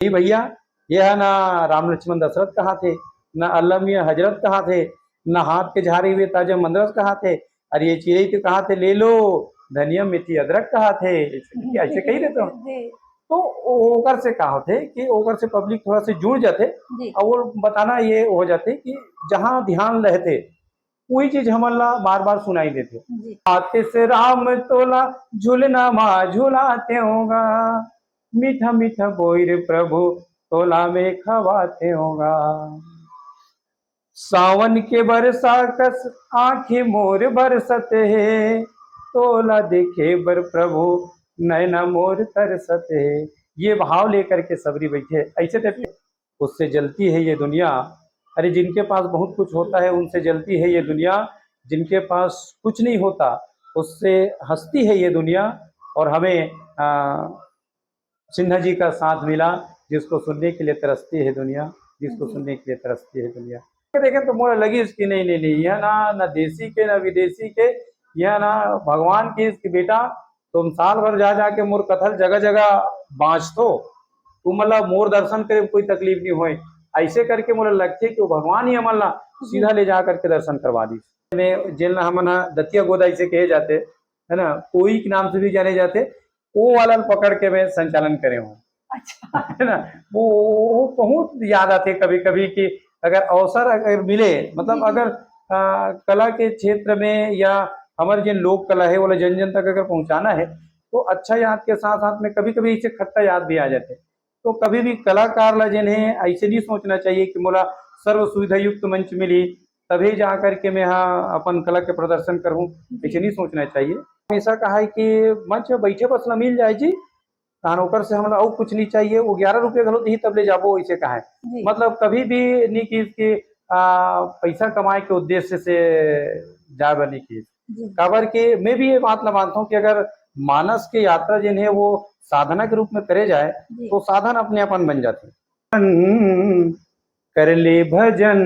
भैया, ये है ना, राम लक्ष्मण दशरथ कहाँ थे, न अल्लाह मियां हजरत कहाँ थे, न हाथ के झाड़े हुए ताजा मंदरस कहाँ थे, अरे ये चिड़ै तो कहाँ थे, ले लो धनिया मेथी अदरक कहाँ थे, ऐसे कही देते हो। तो ओकर से कहा होते कि ओकर से पब्लिक थोड़ा से जुड़ जाते और वो बताना ये हो जाते कि जहाँ ध्यान रहते वही चीज हमला बार बार सुनाई देते। आते से राम तोला झूलना माँ झूलाते होगा, मीठा मीठा बोर प्रभु तोला में खवाते होगा, सावन के बरसा कस आंखें मोर बरसते है, तोला देखे बर प्रभु नैना मोर तरसते है। ये भाव लेकर के सबरी बैठे ऐसे थे। उससे जलती है ये दुनिया, अरे जिनके पास बहुत कुछ होता है उनसे जलती है ये दुनिया, जिनके पास कुछ नहीं होता उससे हंसती है ये दुनिया। और हमें सिन्हा जी का साथ मिला, जिसको सुनने के लिए तरसती है दुनिया, जिसको सुनने के लिए तरसती है दुनिया। देखें तो मोर लगी इसकी नहीं नहीं नहीं, यह ना देसी के ना विदेशी के, यह ना भगवान की इसकी बेटा, तुम साल भर जा जाके मोर कथल जगह जगह बाँच तो तुम मतलब मोर दर्शन करे कोई तकलीफ नहीं होए, ऐसे करके मोला लगते कि वो भगवान ही हमला सीधा ले जा करके दर्शन करवा दी। जेल ना हम दतिया गोदा ऐसे कहे जाते है ना, कोई के नाम से भी जाने जाते, वो वाला पकड़ के मैं संचालन करे हूँ। अच्छा है ना, वो बहुत याद आते कभी कभी कि अगर अवसर अगर मिले, मतलब अगर कला के क्षेत्र में या हमारे जिन लोक कला है वो जन जन तक अगर पहुंचाना है तो अच्छा याद के साथ साथ में कभी कभी इसे खट्टा याद भी आ जाते। तो कभी भी कलाकार ला जिन्हें ऐसे नहीं सोचना चाहिए कि मोला सर्व सुविधा युक्त मंच मिली तभी जा करके मैं यहाँ अपन कला के प्रदर्शन करूँ, ऐसे नहीं सोचना चाहिए। हमेशा कहा है कि मंच में बैठे बस मिल जाए जी, ओकर से हमरा और कुछ नहीं चाहिए, वो 11 रुपये गलो ही तब ले जाबो, ऐसे कहा है। मतलब कभी भी नहीं की पैसा कमाए के उद्देश्य से जा बनी की काबर के मैं भी ये बात ला मानता हूँ कि अगर मानस के यात्रा जिन्हें वो साधना के रूप में करे जाए तो साधन अपने अपन बन जाते। कर ले भजन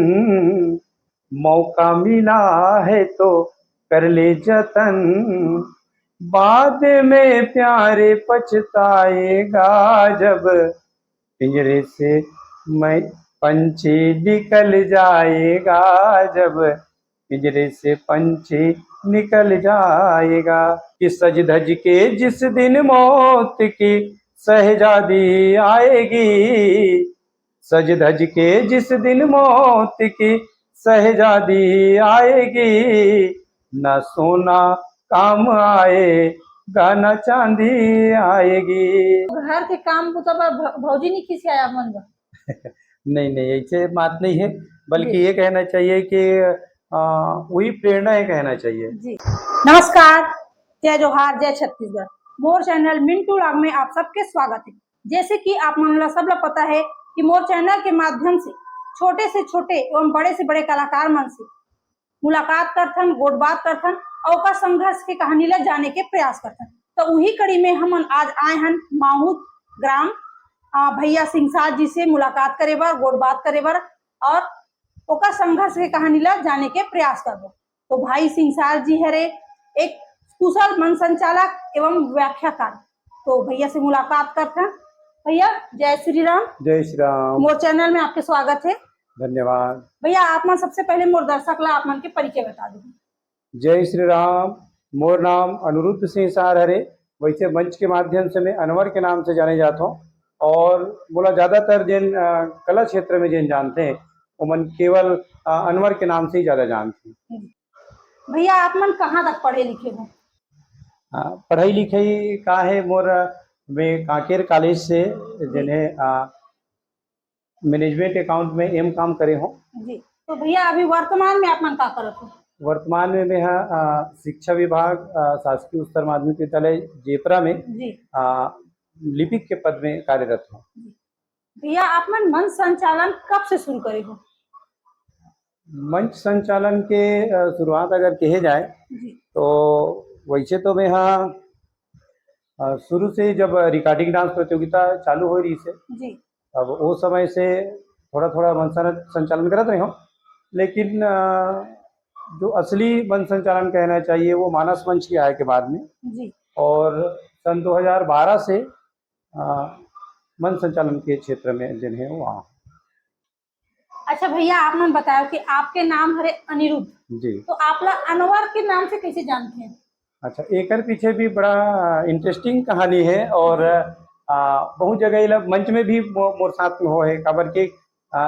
मौका मिला है तो कर ले जतन, बाद में प्यारे पछताएगा जब पिंजरे से मैं पंछी निकल जाएगा, जब पिंजरे से पंछी निकल जाएगा। कि सज धज के जिस दिन मौत की शहजादी आएगी, सज धज के जिस दिन मौत की शहजादी आएगी, न सोना काम आएगा न चांदी आएगी। घर के काम को तो भौजी नहीं किसी आया मन नहीं नहीं ऐसे बात नहीं है, बल्कि ये कहना चाहिए कि वही प्रेरणा है कहना चाहिए। जी नमस्कार, जय जोहार, जय छत्तीसगढ़। मोर चैनल मिंटू राग में आप सबके स्वागत है। जैसे कि आप मन सब लोग पता है कि मोर चैनल के माध्यम से छोटे से छोटे एवं बड़े से बड़े कलाकार मन से मुलाकात करथन, गोटबात करथन और का संघर्ष के कहानी ला जाने के प्रयास करथन। तो वही कड़ी में हम आज आए हैं माहूत ग्राम भैया सिंह जी से मुलाकात करे बर, गोटबात करे बर और ओका संघर्ष के कहानी ला जाने के प्रयास करबो। तो भाई सिंह जी हरे एक कुशल मन संचालक एवं व्याख्याकार। तो भैया से मुलाकात करते हैं। भैया जय श्री राम। जय श्री राम। मोर चैनल में आपके स्वागत है। धन्यवाद भैया। आप मन सबसे पहले मोर दर्शक ला आप मन के परिचय बता दीजिए। जय श्री राम। मोर नाम अनिरुद्ध सिंह सार हरे, वैसे मंच के माध्यम से मैं अनवर के नाम से जाने जाता हूँ और बोला ज्यादातर जिन कला क्षेत्र में जिन जानते हैं वो मन केवल अनवर के नाम से ही ज्यादा जानते हैं। भैया आप मन कहाँ तक पढ़े लिखे हो? पढ़ाई लिखाई का है मोर, मैं कांकेर कॉलेज से जिन्हें मैनेजमेंट अकाउंट में एम काम करे हूँ जी। तो भैया अभी वर्तमान में आप मन का करत हो? वर्तमान में मैं शिक्षा विभाग शासकीय उच्चतर माध्यमिक विद्यालय जेपरा में लिपिक के पद में कार्यरत हूँ। भैया आप मन मंच संचालन कब से शुरू करे हो? मंच संचालन के शुरुआत अगर कहे जाए तो वैसे तो मैं शुरू से जब रिकॉर्डिंग डांस प्रतियोगिता चालू हो रही से जी, अब वो समय से थोड़ा थोड़ा मंच संचालन करते रहे हूँ, लेकिन जो असली मंच संचालन कहना चाहिए वो मानस मंच की आय के बाद में जी। और सन 2012 से मन संचालन के क्षेत्र में जिन्हें वहाँ। अच्छा भैया, आपने बताया कि आपके नाम हरे अनिरुद्ध, जी। तो आप ला अनवर के नाम से कैसे जानते हैं? अच्छा, एकर पीछे भी बड़ा इंटरेस्टिंग कहानी है और बहुत जगह ये लोग मंच में भी मोर साथ में हो है काबर के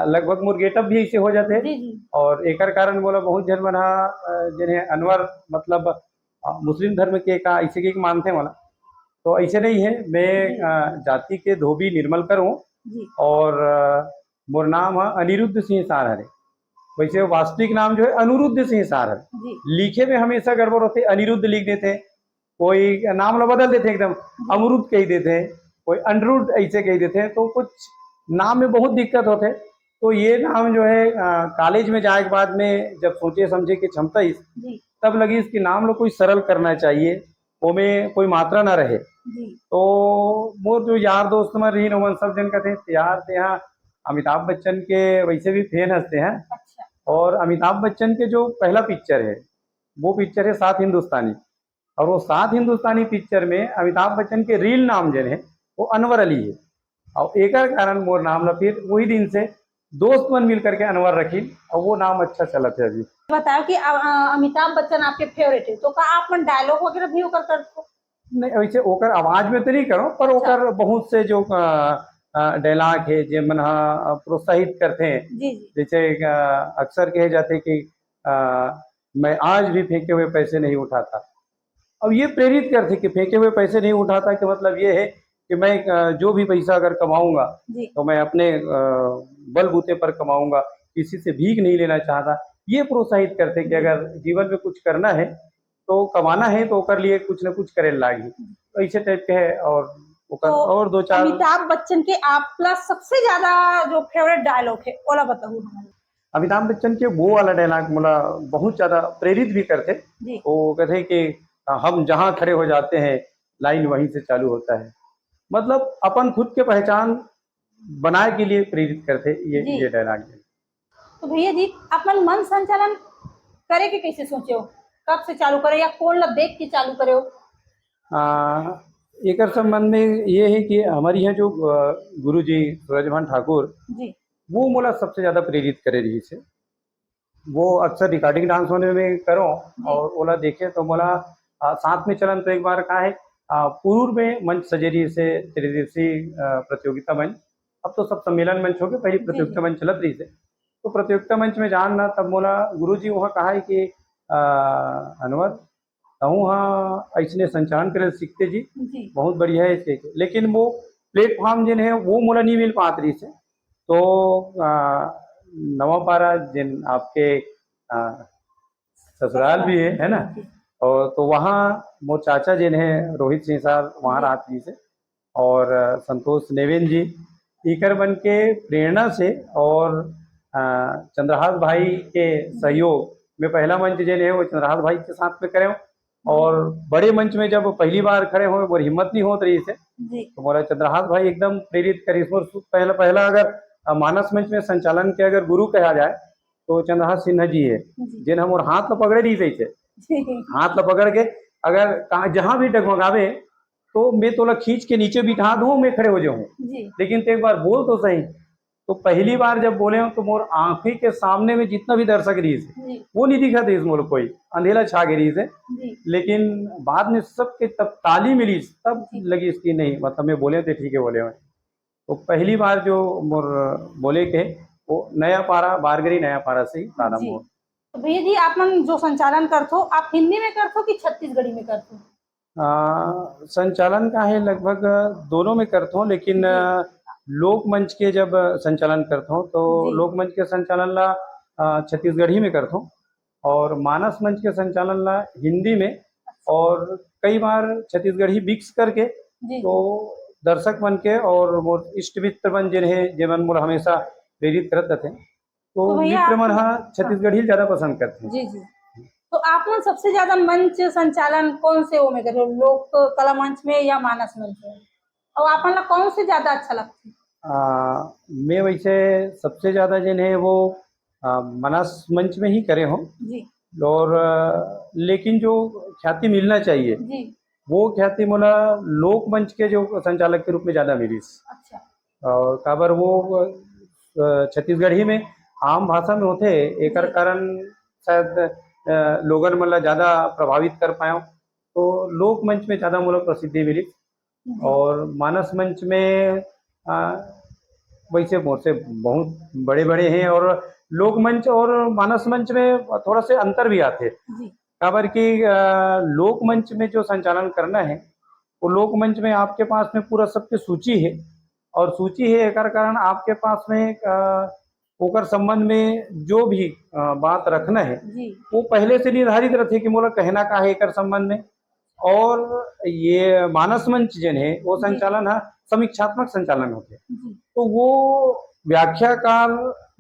लगभग मोर गेटअप भी ऐसे हो जाते जी जी और एकर कारण बोला बहुत जन मन जिन्हें अनवर मतलब मुस्लिम धर्म के का ऐसे के मानते वाला, तो ऐसे नहीं है। मैं जी जाति के धोबी निर्मलकर हूँ जी और मोर नाम है अनिरुद्ध सिंह सार हरे। वैसे वास्तविक नाम जो है अनुरुद्ध सिंह सार है। जी लिखे में हमेशा गड़बड़ होते, अनिरुद्ध लिख देते हैं, कोई नाम ला बदल देते हैं, एकदम अमरुद कह देते हैं, कोई अनरुद्ध ऐसे कह देते हैं, तो कुछ नाम में बहुत दिक्कत होते। तो ये नाम जो है कॉलेज में जाए के बाद में जब सोचे समझे कि क्षमता इस जी तब लगी इसकी नाम लो कोई सरल करना चाहिए, वो में कोई मात्रा ना रहे। जी तो मोर जो यार दोस्त में रही नमन सब जन कहते हैं यार ते यहाँ अमिताभ बच्चन के वैसे भी फैन हंसते हैं। अच्छा और अमिताभ बच्चन के जो पहला पिक्चर है वो पिक्चर है सात हिंदुस्तानी, और वो सात हिंदुस्तानी पिक्चर में अमिताभ बच्चन के रियल नाम जो है वो अनवर अली है। और एक कारण मोर नाम ला फिर वही दिन से दोस्त मन मिल करके अनवर रखी और वो नाम अच्छा चला थे अभी। बताओ कि अमिताभ बच्चन आपके फेवरेट है, तो का आप मन डायलॉग वगैरह भी होकर करते हो? नहीं वैसे ओकर आवाज में तो नहीं करो, पर ओकर बहुत से जो डायलॉग है जे मन प्रोत्साहित करते हैं। जी जी जैसे अक्सर कहे जाते कि अ, मैं आज भी फेंके हुए पैसे नहीं उठाता। अब ये प्रेरित करते कि फेंके हुए पैसे नहीं उठाता कि मतलब ये है कि मैं जो भी पैसा अगर कमाऊंगा जी तो मैं अपने बलबूते पर कमाऊंगा, किसी से भीख नहीं लेना चाहता। ये प्रोत्साहित करते कि अगर जीवन में कुछ करना है तो कमाना है तो कर लिए कुछ न कुछ करे लागी, तो ऐसे टाइप के है। और तो और दो चार अमिताभ बच्चन के आपला सबसे ज्यादा जो फेवरेट डायलॉग है ओला बताओ हमारे। अमिताभ बच्चन के वो वाला डायलॉग मला बहुत ज्यादा प्रेरित भी करते। जी वो कहते कि हम जहाँ खड़े हो जाते हैं लाइन वहीं से चालू होता है, मतलब अपन खुद के पहचान बनाए के लिए प्रेरित करते जी ये डायलॉग है। तो भैया जी, अपन मन संचालन करे के कैसे सोचे हो? कब से चालू करे या कौन ला देख के चालू करे हो? एकर संबंध में ये है कि हमारी यहाँ जो गुरु जी सूरजभान ठाकुर जी वो मोला सबसे ज्यादा प्रेरित करे रही से। वो अक्सर रिकॉर्डिंग डांस होने में करो जी और ओला देखे तो मोला साथ में चलन तो एक बार का है पूर्व में मंच सजेरी से त्रिदिवसीय प्रतियोगिता मंच। अब तो सब सम्मेलन मंच हो गए, पहले जी प्रतियोगिता जी मंच चलत रही से। तो प्रतियोगिता मंच में जानना तब मोला गुरु जी वहाँ कहा है कि अनवर तहूँ हाँ ऐसने संचालन करे सीखते जी, जी बहुत बढ़िया है इसके। लेकिन वो प्लेटफॉर्म जिन है वो मोला नहीं मिल पात रही से। तो नवापारा जिन आपके ससुराल भी है ना, जी और तो वहाँ मोर चाचा जिन है रोहित सिंह साहब वहाँ जी रात जी से और संतोष नेवेन जी इकर बन के प्रेरणा से और चंद्रहास भाई के जी सहयोग में पहला मंच जिन है वो चंद्रहास भाई के साथ में करे हो। और बड़े मंच में जब पहली बार खड़े हो वो हिम्मत नहीं होत रही से, जी तो बोला चंद्रहास भाई एकदम प्रेरित करी। पहला पहला अगर मानस मंच में संचालन के अगर गुरु कहा जाए तो चंद्रहास सिन्हा जी है, जी जिन हम और हाथ में पकड़े रही थे। जी हाथ में पकड़ के अगर जहां भी डगमगावे तो मैं तोला खींच के नीचे बिठा दूं, मैं खड़े हो जाऊं। जी लेकिन तो एक बार बोल तो सही। तो पहली बार जब बोले हो तो मोर आंखी के सामने में जितना भी दर्शक रही से जी वो नहीं दिखा थे, इस मोर कोई अंधेला छा गई से। जी लेकिन बाद में सबके तब ताली मिली तब जी लगी इसकी नहीं मतलब मैं बोले थे ठीक है बोले हुए। तो पहली बार जो मोर बोले के वो नया पारा बारगरी नया पारा से ही प्रारंभ जी हो। तो भैया जी, आप मन जो संचालन करते हो आप हिंदी में करते हो कि छत्तीसगढ़ी में करते हो? संचालन का है लगभग दोनों में करता हूँ, लेकिन जी लोक मंच के जब संचालन करता हूँ तो जी लोक मंच के संचालन ला छत्तीसगढ़ी में करता हूँ और मानस मंच के संचालन ला हिंदी में। और कई बार छत्तीसगढ़ी मिक्स करके जी तो जी दर्शक मन के और मोर इष्ट मित्र मन जिन है जेमन मोर हमेशा प्रेरित करत थे, तो तो भैया मित्र आप मन हाँ हाँ छत्तीसगढ़ी ज्यादा पसंद करते हैं। जी जी तो आप मन सबसे ज्यादा मंच संचालन कौन से वो में कर रहे हो, लोक कला मंच में या मानस मंच में? और आप मन ला कौन से ज्यादा अच्छा लगता है? मैं वैसे सबसे ज़्यादा जिन है वो मनस मंच में ही करे हो। जी और लेकिन जो ख्याति मिलना चाहिए जी वो ख्याति मोला लोक मंच के जो संचालक के रूप में ज़्यादा मिली। अच्छा और काबर वो छत्तीसगढ़ी में आम भाषा में होते एकर कारण शायद लोगन मतलब ज़्यादा प्रभावित कर पाए। तो लोक मंच में ज़्यादा मोला प्रसिद्धि मिली जी और मानस मंच में वैसे बहुत से बहुत बड़े बड़े हैं और लोक मंच और मानस मंच में थोड़ा से अंतर भी आते हैं। जी काबर की लोक मंच में जो संचालन करना है वो लोक मंच में आपके पास में पूरा सबके सूची है और सूची है एकर कारण आपके पास में ओकर संबंध में जो भी बात रखना है जी वो पहले से निर्धारित रहते कि मोला कहना का है एकर संबंध में। और ये मानस मंच जन है वो जी संचालन है समीक्षात्मक संचालन होते हैं। जी तो वो व्याख्याकार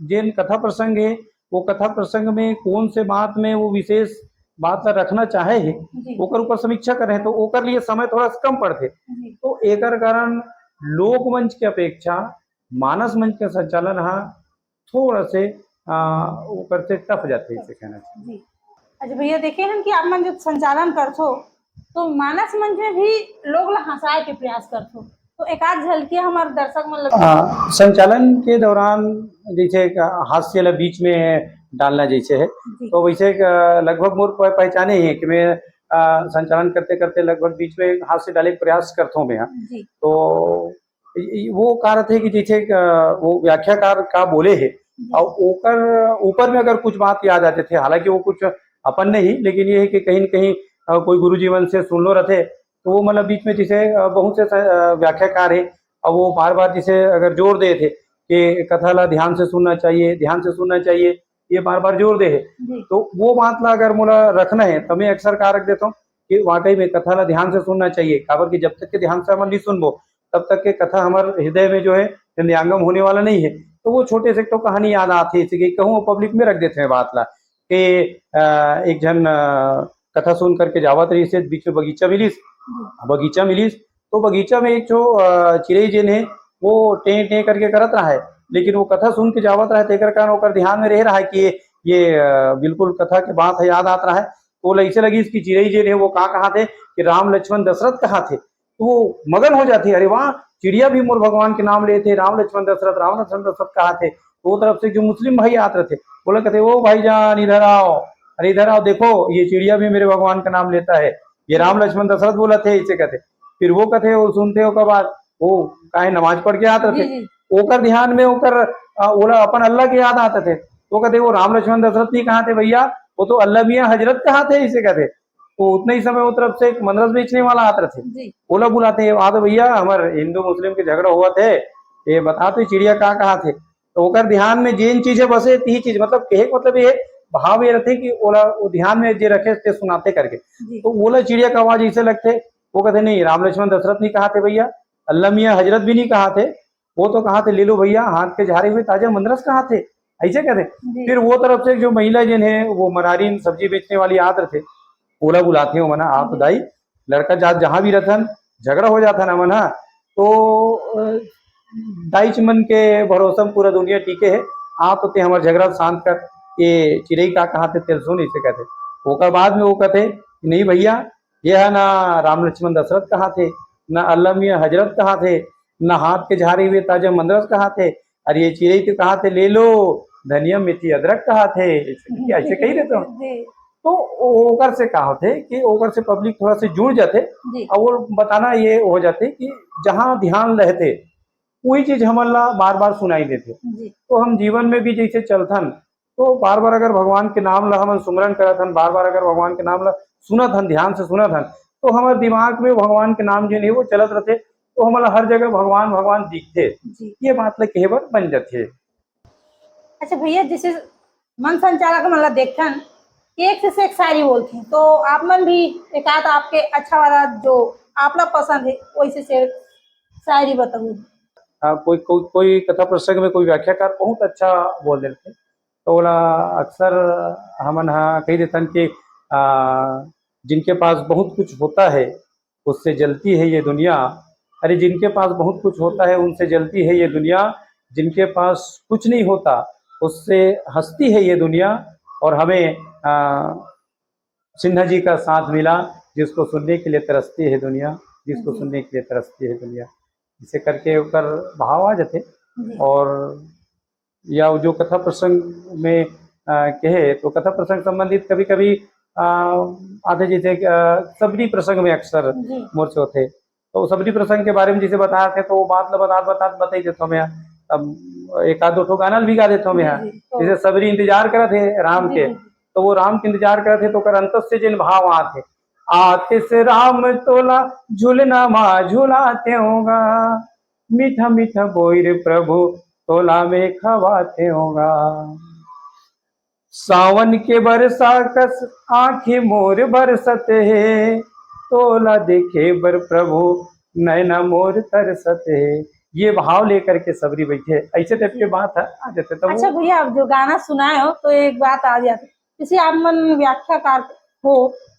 जिन कथा प्रसंग है वो कथा प्रसंग में कौन से बात में वो विशेष बात ला रखना चाहे है जी ओकर ऊपर समीक्षा कर रहे हैं तो ओकर लिए समय थोड़ा सा कम पड़ते। जी तो एकर कारण लोक मंच के अपेक्षा मानस मंच के संचालन हा थोड़ा से ओकर से टफ जाते इसे कहना चाहिए। जी अच्छा भैया देखिए हम कि आप मन जब संचालन करथो तो मानस मंच में भी लोग ला हंसाए के प्रयास करथो तो एक आध झलकी हमारे दर्शक मन लग संचालन के दौरान जैसे एक हास्य ला बीच में डालना जैसे है जी तो वैसे एक लगभग मोर पहचाने ही है कि मैं संचालन करते करते लगभग बीच में हास्य डाले के प्रयास करता हूँ मैं यहाँ। जी तो वो कारण थे कि जैसे वो व्याख्याकार का बोले है जी और ओकर ऊपर में अगर कुछ बात याद आते थे हालांकि वो कुछ अपन नहीं लेकिन ये है कि कहीं न कहीं कोई गुरु जीवन से सुन लो रहते तो वो मतलब बीच में जैसे बहुत से व्याख्याकार है और वो बार बार जैसे अगर जोर दे थे कि कथा ला ध्यान से सुनना चाहिए ये बार बार जोर दे है। जी तो वो बात ला अगर मोला रखना है तो मैं अक्सर का रख देता हूँ कि वाकई में कथा ला ध्यान से सुनना चाहिए काबर कि जब तक के ध्यान से हम नहीं सुनबो तब तक के कथा हमारे हृदय में जो है हृदयंगम होने वाला नहीं है। तो वो छोटे से तो कहानी याद आती है कि कहूँ पब्लिक में रख देते हैं बात ला कि एक जन कथा सुन करके जावत रही से बीच में बगीचा मिलीस तो बगीचा में एक जो चिड़ई जेन है वो टे टे करके करत रहा है लेकिन वो कथा सुन के जावत रहा है तेकर कारण ओकर ध्यान में रह रहा है कि ये बिल्कुल कथा के बात है याद आता रहा है। तो ऐसे लगी इसकी चिड़ई जेन है वो कहाँ थे कि राम लक्ष्मण दशरथ कहाँ थे तो वो मगन हो जाती है अरे वाह चिड़िया भी मोर भगवान के नाम लेते राम लक्ष्मण दशरथ कहाँ थे। तो वो तरफ से जो मुस्लिम भाई आते थे बोले कहते वो भाईजान इधर आओ अरे इधर आओ देखो ये चिड़िया भी मेरे भगवान का नाम लेता है ये राम लक्ष्मण दशरथ बोला थे इसे कहते। फिर वो कहते वो सुनते हो कब बाद वो काहे नमाज पढ़ के आते थे जी ओकर ध्यान में ओकर ओला अपन अल्लाह के याद आते थे वो कहते वो राम लक्ष्मण दशरथ नहीं कहाँ थे भैया वो तो अल्लाह मियाँ हजरत कहाँ थे इसे कहते। तो उतने ही समय वो तरफ से एक मनरस बेचने वाला आते थे जी ओला बुलाते हैं वहां तो भैया हमारे हिंदू मुस्लिम के झगड़ा हुआ थे ये बताते चिड़िया कहाँ थे। तो ओकर ध्यान में जिन चीजें बसे ती चीज मतलब कहे मतलब ये भाव ये रहते कि ओला वो ध्यान में जे रखे थे सुनाते करके। जी तो ओला चिड़िया का आवाज ऐसे लगते वो कहते नहीं राम लक्ष्मण दशरथ नहीं कहा थे भैया अल्लाह मियाँ हजरत भी नहीं कहा थे वो तो कहा थे ले लो भैया हाथ के झारे हुए ताजा मंदरस कहाँ थे ऐसे कहते। जी फिर वो तरफ से जो महिला जिन है वो मनारीन सब्जी बेचने वाली आते थे ओला बुलाते हो मना आप जी दाई लड़का जात जहां भी रहथन झगड़ा हो जाता ना मना तो दाई चमन के भरोसा में पूरा दुनिया टीके है आप तो हमारे झगड़ा शांत कर ये चिड़ई का कहा थे तेल सुन इसे कहते। ओकर बाद में वो कहते नहीं भैया ये है ना राम लक्ष्मण दशरथ कहाँ थे न अल्लाह मियाँ हजरत कहाँ थे न हाथ के झारे हुए ताजा मंदरस कहाँ थे अरे ये चिड़ई तो कहाँ थे ले लो धनिया मेथी अदरक कहाँ थे ऐसे कही रहते हो। जी तो ओकर से का होते कि ओकर से पब्लिक थोड़ा से जुड़ जाते जी और वो बताना ये हो जाते कि जहाँ ध्यान रहते वही चीज हमन ला बार बार सुनाई देते। जी तो हम जीवन में भी जैसे चलथन तो बार बार अगर भगवान के नाम ला हम सुमरन करथन बार बार अगर भगवान के नाम ला सुनथन ध्यान से सुनथन तो हमारे दिमाग में भगवान के नाम जो नहीं वो चलत रहते तो हमारा हर जगह भगवान भगवान दिखते जी ये बात ला कहेबर बन जाते। अच्छा भैया जैसे मन संचालक मतलब देखन एक से एक शायरी बोलते हैं तो आप मन भी एक आध आपके अच्छा वाला जो आप लोग पसंद है वैसे से शायरी बताओ। कोई कथा प्रसंग में कोई व्याख्याकार बहुत अच्छा बोल देते तो बोला अक्सर हमन हाँ कही देतन कि जिनके पास बहुत कुछ होता है उससे जलती है ये दुनिया अरे जिनके पास बहुत कुछ होता है उनसे जलती है ये दुनिया जिनके पास कुछ नहीं होता उससे हंसती है ये दुनिया। और हमें सिन्हा जी का साथ मिला जिसको सुनने के लिए तरसती है दुनिया जिसको जी सुनने के लिए तरसती है दुनिया। जिसे करके ओकर भाव आ जाते। जी और या वो जो कथा प्रसंग में कहे तो कथा प्रसंग संबंधित कभी कभी आते जैसे सबरी प्रसंग में अक्सर जी मोर से होते। तो सबरी प्रसंग के बारे में जिसे बताए थे तो वो बात ल बता ही देता हूँ मैं। अब एक आध दो ठो गाना भी गा देता हूँ मैं। जी जी तो जैसे सबरी इंतजार करे थे राम जी के, जी तो वो राम के इंतजार करे थे तो कर अंतस से जिन भाव आते, आते से राम तोला झूलना माँ झूलाते होगा, मीठा मीठा बोर प्रभु तोला में खवाते होगा। सावन के बरसा कस आंखें मोर बरसते है, तोला देखे बर प्रभु नैना मोर तरसते है। ये भाव लेकर के सबरी बैठे, ऐसे टाइप के बात है आ जाते तब अच्छा वो। भैया, आप जो गाना सुनाए हो तो एक बात आ जाती, जैसे आप मन व्याख्याकार हो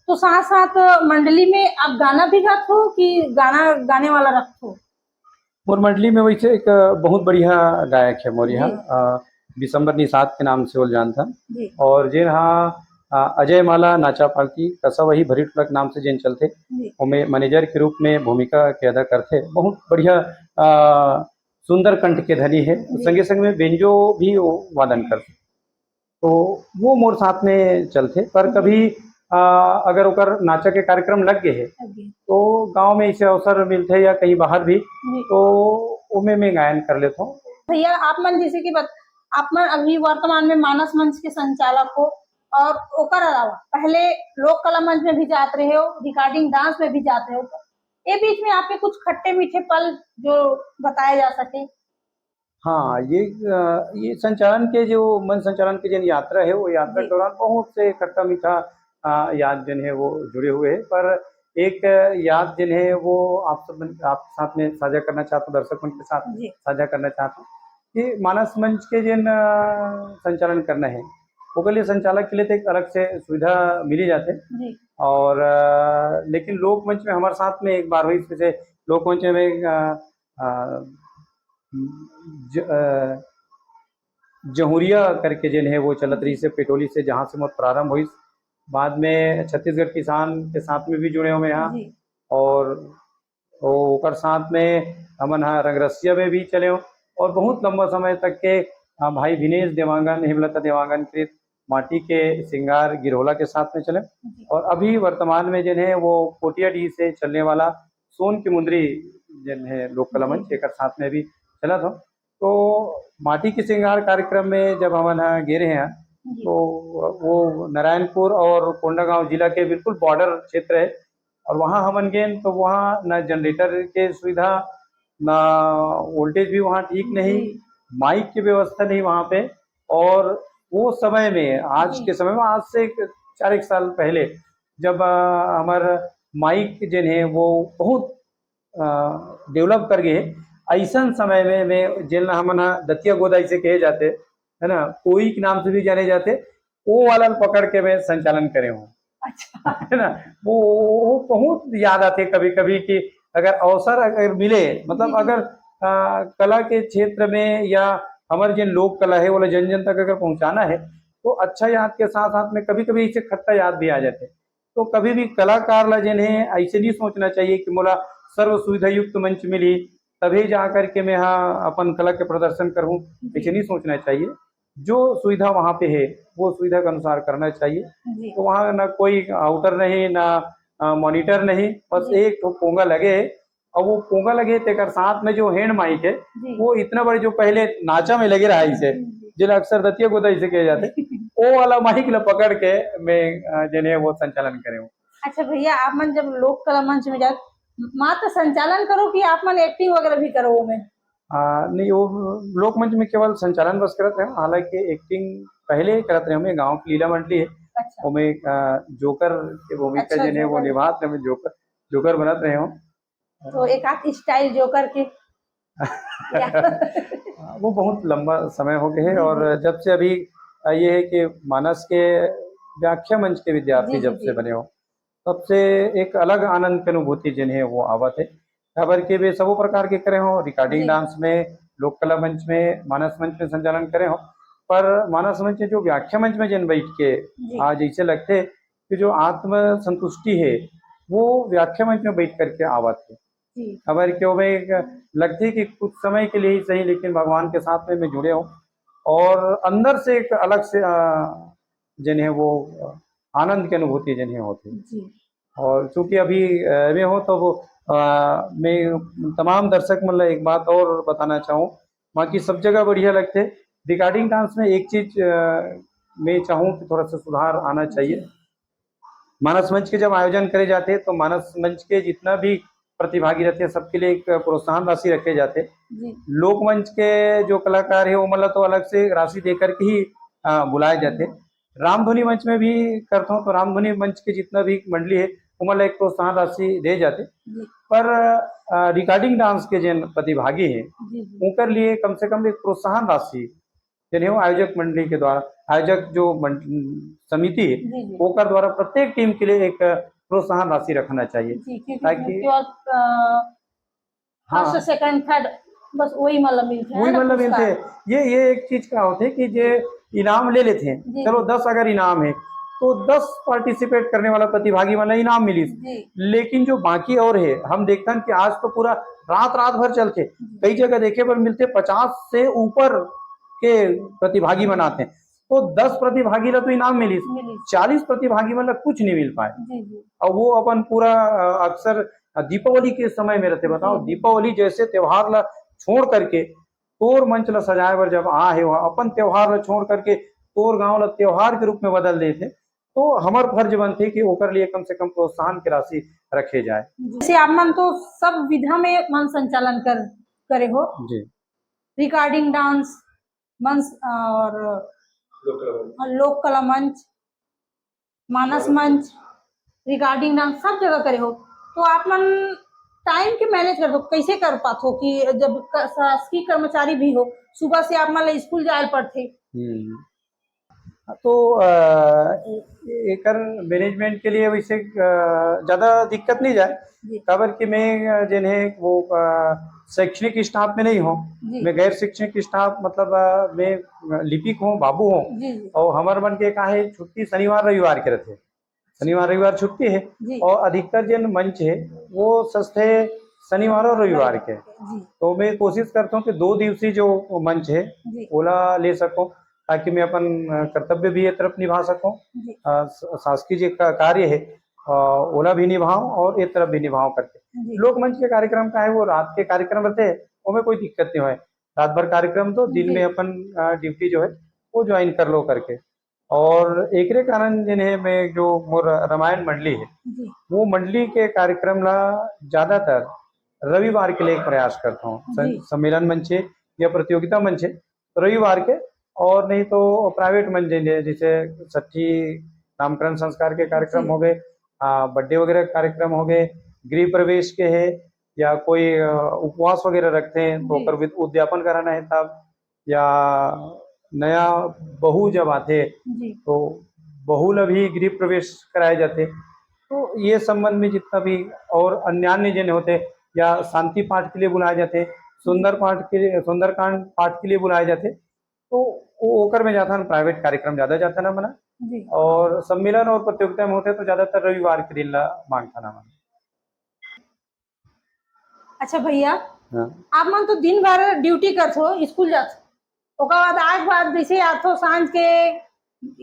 तो साथ साथ मंडली में आप गाना भी गाते हो कि गाना गाने वाला रखते हो? मोर मंडली में वैसे एक बहुत बढ़िया गायक है मोर यहाँ, जी दिसंबर निषाद के नाम से वो जानता। जी और जे हाँ अजय माला नाचा पालकी कसा वही भरी टुलक नाम से जिन चलते, जी उनमें मैनेजर के रूप में भूमिका के अदा करते। बहुत बढ़िया सुंदर कंठ के धनी है, जी संगे संग में बेंजो भी वो वादन करते। तो वो मोर साथ में चलते। पर जी कभी अगर ओकर नाचा के कार्यक्रम लग गए है जी तो गांव में इसे अवसर मिलते या कहीं बाहर भी, जी तो उनमें मैं गायन कर लेता हूँ। भैया, आप मन जैसे कि आप मन अभी वर्तमान में मानस मंच के संचालक हो, और ओकर अलावा पहले लोक कला मंच में भी जाते रहे हो, रिकॉर्डिंग डांस में भी जाते हो, तो ये बीच में आपके कुछ खट्टे मीठे पल जो बताए जा सके? हाँ, ये संचालन के जो मन संचालन के जो यात्रा है वो यात्रा जी के दौरान बहुत से खट्टा मीठा याद जिन है वो जुड़े हुए हैं। पर एक याद जिन है वो आप साथ में साझा करना चाहता हूँ, दर्शक मंच के साथ जी साझा करना चाहता हूँ कि मानस मंच के जिन संचालन करना है वो लिए संचालक के लिए तो एक अलग से सुविधा मिली जाते। जी और लेकिन लोक मंच में हमारे साथ में एक बार हुई, जैसे लोक मंच में अ, ज, अ, जहुरिया करके जिन है वो चलत रही जी से पेटोली से, जहाँ से मत प्रारंभ हुई। बाद में छत्तीसगढ़ किसान के साथ में भी जुड़े हुए यहाँ। जी और वो ओकर साथ में हमन हाँ रंगरसिया में भी चले हो। और बहुत लंबा समय तक के भाई विनेश देवांगन हेमलता देवांगन के माटी के श्रृंगार गिरोला के साथ में चले। जी और अभी वर्तमान में जिन है वो कोटिया डी से चलने वाला सोन की मुंदरी जिन है लोक कला जी मंच एक साथ में भी चला था। तो माटी के श्रृंगार कार्यक्रम में जब हम यहाँ गे रहे हैं जी तो वो नारायणपुर और कोंडागांव जिला के बिल्कुल बॉर्डर क्षेत्र है। और वहाँ हमन गए तो वहाँ न जनरेटर के सुविधा, न वोल्टेज भी वहाँ ठीक नहीं, जी माइक की व्यवस्था नहीं वहाँ पे। और वो समय में आज जी के समय में आज से 4 एक साल पहले जब हमार माइक जिन है वो बहुत डेवलप कर गए, ऐसा समय में मैं जिन हमन दतिया गोदाई से कहे जाते है ना, कोई के नाम से भी जाने जाते, वो वाला पकड़ के मैं संचालन करे हूँ। अच्छा है ना, वो बहुत याद आते कभी कभी कि अगर अवसर अगर मिले, जी मतलब जी अगर कला के क्षेत्र में या हमारे जो लोक कला है वो जन जन तक अगर पहुंचाना है तो अच्छा याद के साथ साथ में कभी कभी इसे खट्टा याद भी आ जाते। तो कभी भी कलाकार ला जिन्हें ऐसे नहीं सोचना चाहिए कि मोला सर्व सुविधा युक्त मंच मिली तभी जा करके मैं हाँ अपन कला के प्रदर्शन करूं, जी ऐसे नहीं सोचना चाहिए। जो सुविधा वहाँ पे है वो सुविधा के अनुसार करना चाहिए। जी तो वहाँ ना कोई आउटर नहीं, ना मॉनिटर नहीं, बस जी एक तो पोंगा लगे है। और वो पोंगा लगे तेकर साथ में जो हैंड माइक है जी वो इतना बड़े जो पहले नाचा में लगे रहा इसे, जी जिला अक्सर दतिया गोदा इसे कहे जाते, वो वाला माइक ला पकड़ के मैं जिन्हें वो संचालन करे हूँ। अच्छा भैया, आप मन जब लोक कला मंच में जाते, मात्र संचालन करो कि आप मन एक्टिंग वगैरह भी करो में? नहीं, वो लोक मंच में केवल संचालन बस करते हैं, हालांकि एक्टिंग पहले करते रहे। हमें गांव की लीला मंडली है अच्छा वो में जोकर की भूमिका अच्छा जिन्हें वो जोकर, निभाते हैं, जोकर जोकर बनत रहे हूँ। तो एक आध स्टाइल जोकर के या वो बहुत लंबा समय हो गया है। जी और जी जब से अभी ये है कि मानस के व्याख्या मंच के जी विद्यार्थी जी जब जी से बने हो तब से एक अलग आनंद की अनुभूति जिन्हें वो आवत है। खबर के वे सब प्रकार के करे हो, रिकॉर्डिंग जी डांस में, लोक कला मंच में, मानस मंच में संचालन करे हो। पर मानस मंच में जो व्याख्या मंच में जिन बैठ के जी आज ऐसे लगते हैं कि जो आत्म संतुष्टि है वो व्याख्या मंच में बैठ करके आवत है। जी खबर क्यों भाई लगती कि कुछ समय के लिए ही सही, लेकिन भगवान के साथ में मैं जुड़े हूँ और अंदर से एक अलग से जिन्हें वो आनंद की अनुभूति जिन्हें होती है। जी और चूंकि अभी मैं हूँ तो वो मैं तमाम दर्शक मतलब एक बात और बताना चाहूँ, बाकी सब जगह बढ़िया लगते। रिगार्डिंग डांस में एक चीज मैं चाहूँ कि थोड़ा सा सुधार आना जी चाहिए। मानस मंच के जब आयोजन करे जाते हैं तो मानस मंच के जितना भी प्रतिभागी रहते हैं सबके लिए एक प्रोत्साहन राशि रखे जाते हैं। जी लोक मंच के जो कलाकार है वो मतलब तो अलग से राशि देकर के ही बुलाए जाते हैं। रामधुनी मंच में भी करता हूँ तो रामधुनी मंच के जितना भी मंडली है वो मतलब एक प्रोत्साहन राशि दे जाते। जी पर रिगार्डिंग डांस के जिन प्रतिभागी हैं जी जी उनके लिए कम से कम एक प्रोत्साहन राशि जिन्हें वो आयोजक मंडली के द्वारा, आयोजक जो समिति है जी जी ओकर द्वारा प्रत्येक टीम के लिए एक प्रोत्साहन राशि रखना चाहिए जी क्योंकि ताकि केवल फर्स्ट हाँ सेकंड थर्ड बस वही मतलब मिलते हैं वही ना मतलब मिलते पुरस्कार। हैं। ये एक चीज का होते है कि जे इनाम ले लेते हैं, जी चलो जी 10 अगर इनाम है तो 10 पार्टिसिपेट करने वाला प्रतिभागी वाला इनाम मिली। जी लेकिन जो बाकी और है हम देखते हैं कि आज तो पूरा रात रात भर चलते, कई जगह देखे पर मिलते 50 से ऊपर के प्रतिभागी बनाते हैं तो 10 प्रतिभागी ला तो इनाम मिली, मिली 40 प्रतिभागी मतलब कुछ नहीं मिल पाए। जी जी और वो अपन पूरा अक्सर दीपावली के समय में रहते, बताओ जी जी दीपावली जैसे त्योहार ला छोड़ करके तोर मंच ला सजाए बर जब आ है वहाँ अपन त्योहार ला छोड़ करके तोर गांव ला त्योहार के रूप में बदल देते तो हमार फर्ज बनते कि ओकर लिए कम से कम प्रोत्साहन की राशि रखे जाए। जैसे आप मन तो सब विधा में मन संचालन करे हो, जी रिकॉर्डिंग डांस मंच और लोक कला मंच, मानस मंच, रिकॉर्डिंग डांस सब जगह करे हो, तो आप मन टाइम के मैनेज कर दो कैसे कर पाते हो कि जब शासकीय कर्मचारी भी हो सुबह से आप मन स्कूल जाए पड़ते। हम्म। तो एकर मैनेजमेंट के लिए वैसे ज़्यादा दिक्कत नहीं जाए, जी काबर कि मैं जिन्हें वो शैक्षणिक स्टाफ में नहीं हूँ, जी मैं गैर शैक्षणिक स्टाफ मतलब मैं लिपिक हूँ, बाबू हूँ। जी जी और हमार मन के का है छुट्टी शनिवार रविवार के रहते, शनिवार रविवार छुट्टी है। जी और अधिकतर जिन मंच है वो सस्ते शनिवार और रविवार के, जी तो मैं कोशिश करता हूँ कि 2 दिवसीय जो मंच है जी ओला ले सकूं ताकि मैं अपन कर्तव्य भी एक तरफ निभा सकूं, जी शासकीय जो कार्य है ओला भी निभाऊं और एक तरफ भी निभाऊं करके। जी लोक मंच के कार्यक्रम का है वो रात के कार्यक्रम रहते हैं, उसमें कोई दिक्कत नहीं है, रात भर कार्यक्रम तो दिन जी में अपन ड्यूटी जो है वो ज्वाइन कर लो करके। और एकरे कारण जिन्हें मैं जो मोर रामायण मंडली है जी वो मंडली के कार्यक्रम ला ज्यादातर रविवार के लिए एक प्रयास करता हूँ। जी सम्मेलन मंच है या प्रतियोगिता मंच है तो रविवार के, और नहीं तो प्राइवेट मंच है जैसे छठी नामकरण संस्कार के कार्यक्रम जी हो गए, बर्थडे वगैरह के कार्यक्रम हो गए, गृह प्रवेश के है या कोई उपवास वगैरह रखते हैं तो जी ओकर उद्यापन कराना है तब, या नया बहू जब आते जी तो बहू ला भी गृह प्रवेश कराए जाते। तो ये संबंध में जितना भी और अन्य जन होते या शांति पाठ के लिए बुलाए जाते, सुंदर पाठ के लिए सुंदरकांड पाठ के लिए बुलाए जाते, तो वो ओकर में जाता है प्राइवेट कार्यक्रम ज्यादा जाता ना मना। जी और सम्मेलन और प्रतियोगिता में होते तो ज्यादातर रविवार के दिन ला मांगता ना मना। अच्छा भैया, हाँ आप मन तो दिन भर ड्यूटी करते हो स्कूल जाते हो, ओकर बाद आज बाद जैसे आते हो सांझ के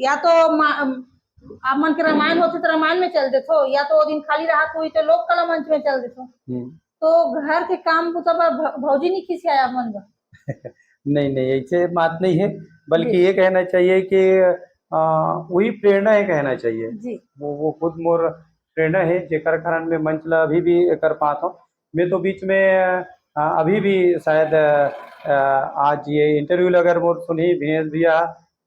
या तो आप मन के रामायण होते तो रामायण में चल देते हो या तो वो दिन खाली रहा तो लोक कला मंच में चल देते हो, हम्म। तो घर के काम को तब भौजी नहीं खिसिया आप मन का। नहीं नहीं ऐसे बात नहीं है, बल्कि जी ये कहना चाहिए कि वही प्रेरणा है कहना चाहिए। जी वो खुद मोर प्रेरणा है जेकर कारण मैं मंच ला अभी भी कर पाता हूँ। मैं तो बीच में अभी भी शायद आज ये इंटरव्यू अगर मोर सुनी दिनेश भैया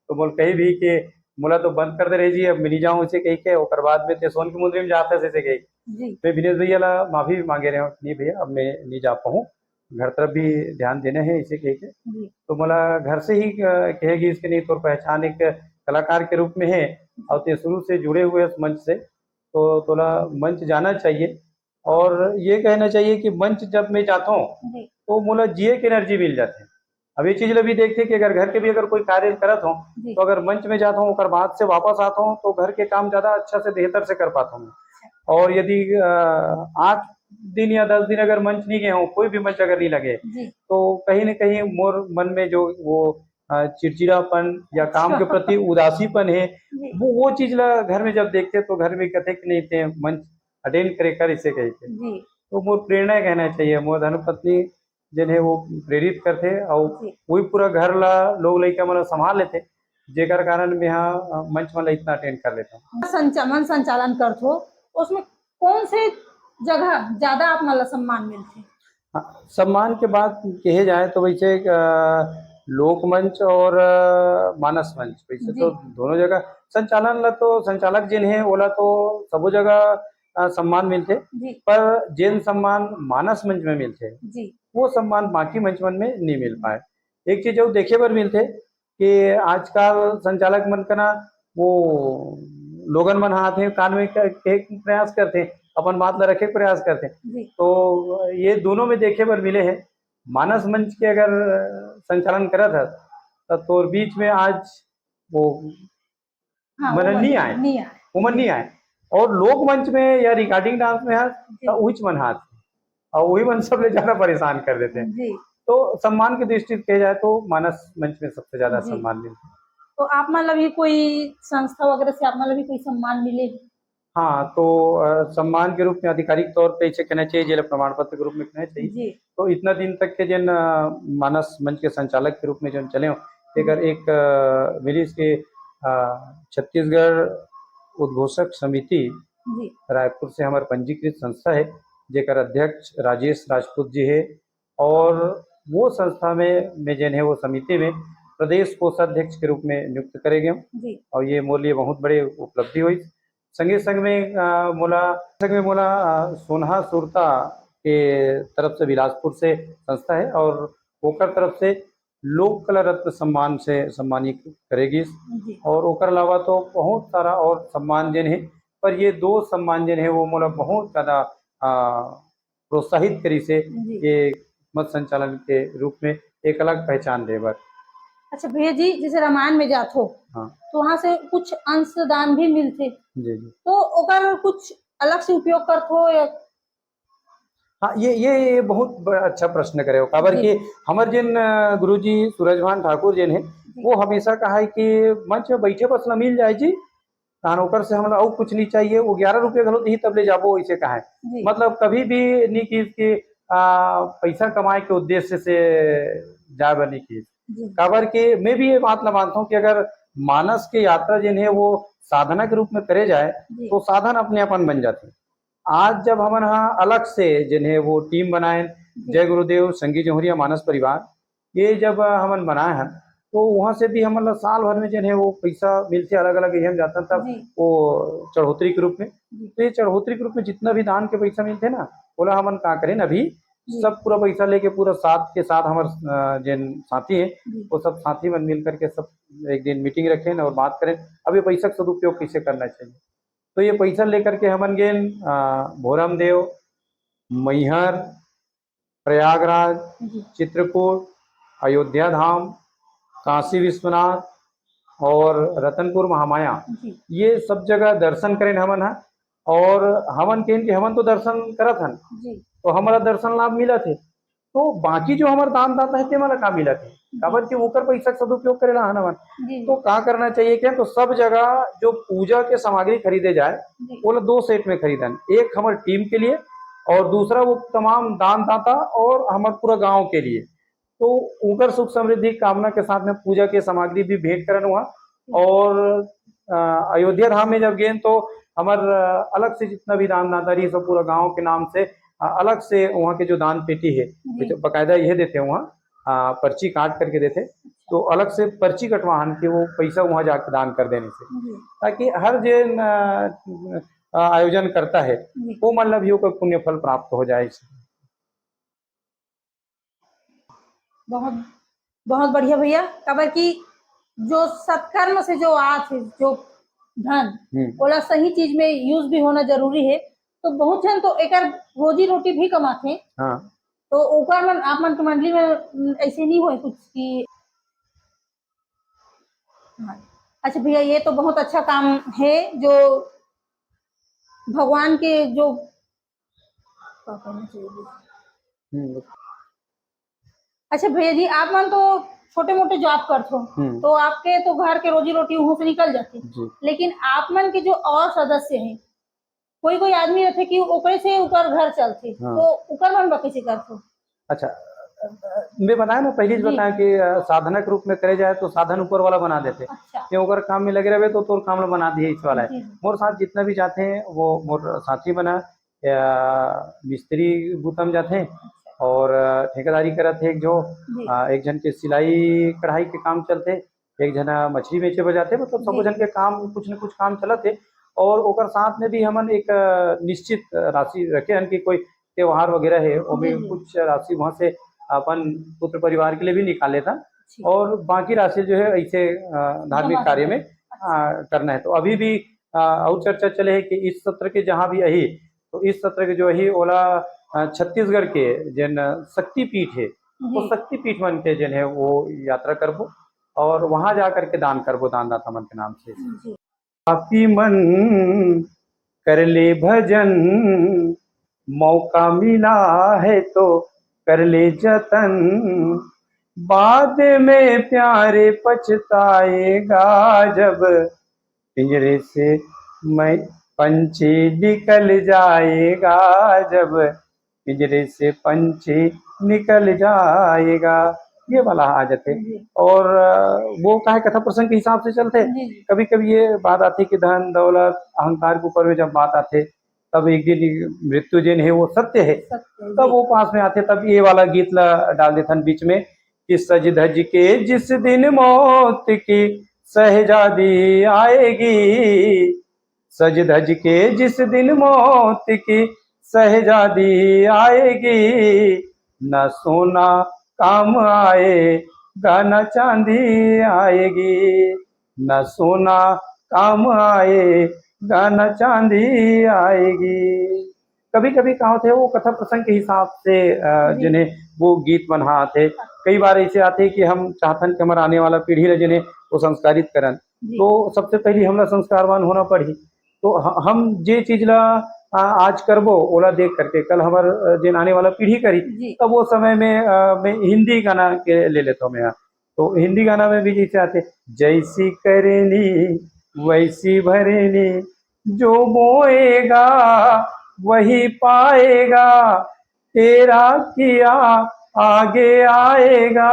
तो मोल कही भी कि मोला तो बंद कर दे रही जी अब मिली जाऊँ उसे कही के ओकर बाद में ते सोन के मुंदरी में जाता से कही जी मैं दिनेश भैया ला माफी भी मांगे रहे हूँ, नहीं भैया अब मैं नहीं जा पाऊँ, घर तरफ भी ध्यान देना है इसे कह के। जी तो मला घर से ही कहेगी इसके नहीं तो पहचान एक कलाकार के रूप में है और ते शुरू से जुड़े हुए उस मंच से तो थोड़ा मंच जाना चाहिए। और ये कहना चाहिए कि मंच जब मैं जाता हूँ जी तो मोला जिए की एनर्जी मिल जाती है। अब ये चीज ला भी देखते कि अगर घर के भी अगर कोई कार्य करत हो जी तो अगर मंच में जाता हूँ और बाद से वापस आता हूँ तो घर के काम ज्यादा अच्छा से बेहतर से कर पाता हूँ। और यदि आँख दिन या 10 दिन अगर मंच नहीं गए हों, कोई भी मंच अगर नहीं लगे, जी तो कहीं न कहीं मोर मन में जो वो चिड़चिड़ापन या काम के प्रति उदासीपन है, जी वो चीज़ ला घर में जब देखते तो घर में कहते कि नहीं ते मंच अटेंड करे कर इसे कही के। जी तो मोर प्रेरणा कहना चाहिए, मोर धर्मपत्नी जिन है वो प्रेरित करथे और जी वही पूरा घर ला लोग लइका मन ला संभाल लेथे, जेकर कारण मेंहा मंच मन ला इतना अटेंड कर लेथव। मन संचालन करते हो, उसमें कौन से जगह ज्यादा आप मतलब सम्मान मिलते? हाँ, सम्मान के बात कहे जाए तो वैसे लोकमंच और मानस मंच वैसे जी तो दोनों जगह संचालन ला तो संचालक जिन है ओला तो सबो जगह सम्मान मिलते, जी पर जिन सम्मान मानस मंच में मिलते जी वो सम्मान बाकी मंच मन में नहीं मिल पाए। एक चीज जो देखे बर मिलते कि आजकल संचालक मन का ना वो लोगन मन हाथ है कान में के प्रयास करते, अपन बात ला रखे के प्रयास करते, जी तो ये दोनों में देखे बर मिले हैं। मानस मंच के अगर संचालन करत है तो तोर बीच में आज वो हाँ वो मन मन नहीं आए, नहीं आए। वो मन जी नहीं आए, और लोक मंच में या रिकॉर्डिंग डांस में है जी तो उच मन हाथ और वही मन सबले ज्यादा परेशान कर देते हैं। जी तो सम्मान की दृष्टि से कहा जाए तो मानस मंच में सबसे ज्यादा जी सम्मान मिलता है। तो आप मतलब ये कोई संस्था वगैरह से आप मतलब ये कोई सम्मान मिले? हाँ, तो सम्मान के रूप में आधिकारिक तौर पे इसे कहना चाहिए, जिला प्रमाण पत्र के रूप में कहना चाहिए। जी तो इतना दिन तक के जिन मानस मंच के संचालक के रूप में जो चले हो, जी अगर एक मिलिस के छत्तीसगढ़ उद्घोषक समिति जी रायपुर से हमारे पंजीकृत संस्था है, जेकर अध्यक्ष राजेश राजपूत जी है, और वो संस्था में जिन है वो समिति में प्रदेश कोषाध्यक्ष के रूप में नियुक्त करे गए, जी और ये मोर लिए बहुत बड़े उपलब्धि हुई। संगे संग में मोला सोनहा सुरता के तरफ से बिलासपुर से संस्था है और ओकर तरफ से लोक कला रत्न सम्मान से सम्मानित करेगी, जी और ओकर अलावा तो बहुत सारा और सम्मान जिन है, पर ये दो सम्मान जिन है वो मोला बहुत ज़्यादा प्रोत्साहित करी से जी ये मत संचालन के रूप में एक अलग पहचान देवर। अच्छा भैया जी, जैसे रामायण में जात हो हाँ तो वहां से कुछ अंशदान भी मिलते, जी जी। तो ओकर कुछ अलग से उपयोग करते हो या? हाँ, ये बहुत बड़ा अच्छा प्रश्न करे हो, काबर जी कि हमार जिन गुरुजी सूरजभान ठाकुर जिन है जी वो हमेशा कहा है कि मंच में बैठे बस न मिल जाए जी, तान ओकर से हमला और कुछ नहीं चाहिए, वो 11 रुपये घलो दी तब ले जाबो ऐसे कहा है। जी मतलब कभी भी नहीं की कि पैसा कमाए के उद्देश्य से जाए बर नहीं की, जी काबर के मैं भी ये बात ला मानता हूँ कि अगर मानस के यात्रा जिन है वो साधना के रूप में करे जाए जी तो साधन अपने अपन बन जाते। आज जब हमन यहाँ अलग से जिन्हें वो टीम बनाए, जी जय गुरुदेव संगी जौहरिया मानस परिवार, ये जब हमन बनाए हैं तो वहाँ से भी हमन ला साल भर में जिन्हें वो पैसा मिलते अलग अलग हम जाता तब जी वो चढ़ोतरी के रूप में। जी तो ये चढ़ोतरी के रूप में जितना भी दान के पैसा मिलते ना, बोला हमन का करें अभी जी सब पूरा पैसा लेके पूरा साथ के साथ हमारे जिन साथी हैं जी वो सब साथी मन मिल करके सब एक दिन मीटिंग रखें और बात करें अब ये पैसा का सदुपयोग कैसे करना चाहिए। तो ये पैसा लेकर के हमन गेन भोरम देव, मैहर, प्रयागराज, जी चित्रकूट, अयोध्या धाम, काशी विश्वनाथ और रतनपुर महामाया, जी ये सब जगह दर्शन करें हमन हा, और हमन के कि हमन तो दर्शन करत हन जी तो हमारा दर्शन लाभ मिला थे, तो बाकी जो हमारे दान दाता है ते मला का मिला थे, काबर कि ओकर पैसा का सदुपयोग करेला हन हमन। जी तो का करना चाहिए क्या, तो सब जगह जो पूजा के सामग्री खरीदे जाए जी वो लोग दो सेट में खरीदन, एक हमारे टीम के लिए और दूसरा वो तमाम दान दाता और हमारे पूरा गांव के लिए। तो उनकर सुख समृद्धि कामना के साथ में पूजा की सामग्री भी भेंट करन हुआ, और अयोध्या धाम में जब गए तो हमार अलग से जितना भी दान दाता रही सब पूरा गांव के नाम से अलग से वहाँ के जो दान पेटी है जी तो बकायदा यह देते वहाँ पर्ची काट करके देते, तो अलग से पर्ची कटवाहन के वो पैसा वहाँ जाकर दान कर देने से, जी ताकि हर जिन आयोजन करता है जी वो मतलब भी ओकर पुण्य फल प्राप्त हो जाए। बहुत बहुत बढ़िया भैया, खबर की जो सत्कर्म से जो आत है, जो धन ओला सही चीज में यूज भी होना जरूरी है। तो बहुत जन तो एक रोजी रोटी भी कमाते हैं, हाँ तो ओकर मन आप मन के मंडली में ऐसे नहीं हुए कुछ कि? हाँ। अच्छा भैया, ये तो बहुत अच्छा काम है जो भगवान के जो करना चाहिए जी। हम्म, अच्छा भैया जी, आप मान तो छोटे मोटे जॉब करते हो, हम्म, तो आपके तो घर के रोजी रोटी वहां से निकल जाती, जी। लेकिन आप मन के जो और सदस्य हैं, कोई कोई आदमी रहते कि ओकरे से ऊपर घर चलते, हाँ। तो उकर मन बा कैसे करते हो? अच्छा, मैं बताया ना पहले ही जी। बताया कि साधना के रूप में करे जाए तो साधन ऊपर वाला बना देते। अच्छा। ये अगर काम में लगे रहे तो तोर काम ला बना दिए इस वाला है। जी जी। मोर साथ जितना भी जाते हैं वो मोर साथी बना या मिस्त्री बुतम जाते हैं और ठेकेदारी करत है एक जो जी एक जन के सिलाई कढ़ाई के काम चलते, एक जना मछली बेचे बजाते, मतलब सब जी। जन के काम कुछ न कुछ काम चलत है। और ओकर साथ में भी हमन एक निश्चित राशि रखे हन कि कोई त्योहार वगैरह है वो भी जी जी। कुछ राशि वहाँ से अपन पुत्र परिवार के लिए भी निकाले था। ठीक। और बाकी राशि जो है ऐसे धार्मिक जमा कार्य से में करना है। तो अभी भी और चर्चा चले है कि इस सत्र के जहाँ भी अही, तो इस सत्र के जो अही ओला छत्तीसगढ़ के जन शक्तिपीठ है वो जी शक्तिपीठ मन के जन है वो यात्रा करबो और वहां जा करके दान करबो दानदाता मन के नाम से। जी। पापी मन कर ले भजन, मौका मिला है तो कर ले जतन, बाद में प्यारे पछताएगा जब पिंजरे से मैं पंछी निकल जाएगा, जब पिंजरे से पंछी निकल जाएगा, ये वाला आ जाते। जी और वो काहे कथा प्रसंग के हिसाब से चलते। जी। कभी कभी ये बात आती कि धन दौलत अहंकार के ऊपर में जब बात आते तब एक दिन मृत्यु जिन है वो सत्य है, सत्य तब जी। वो पास में आते, तब ये वाला गीत ला डाल देथन बीच में कि सज धज के जिस दिन मौत की शहजादी आएगी, सज धज के जिस दिन मौत की शहजादी आएगी, न सोना काम आएगा न चांदी आएगी, न सोना काम आएगा न चांदी आएगी। कभी कभी कहा होते वो कथा प्रसंग के हिसाब से जी जिन्हें वो गीत बना आते। कई बार ऐसे आते कि हम चाहतन कि हमारा आने वाला पीढ़ी रहे जिन्हें वो संस्कारित करन, जी तो सबसे पहले हमला संस्कारवान होना पड़ी। तो हम जे चीज ला आज करबो ओला देख करके कल हमार जिन आने वाला पीढ़ी करी, जी। तब वो समय में मैं हिंदी गाना के ले लेता हूँ मैं यहाँ। तो हिंदी गाना में भी जैसे आते जैसी करेनी वैसी भरेनी, जो बोएगा वही पाएगा, तेरा किया आगे आएगा,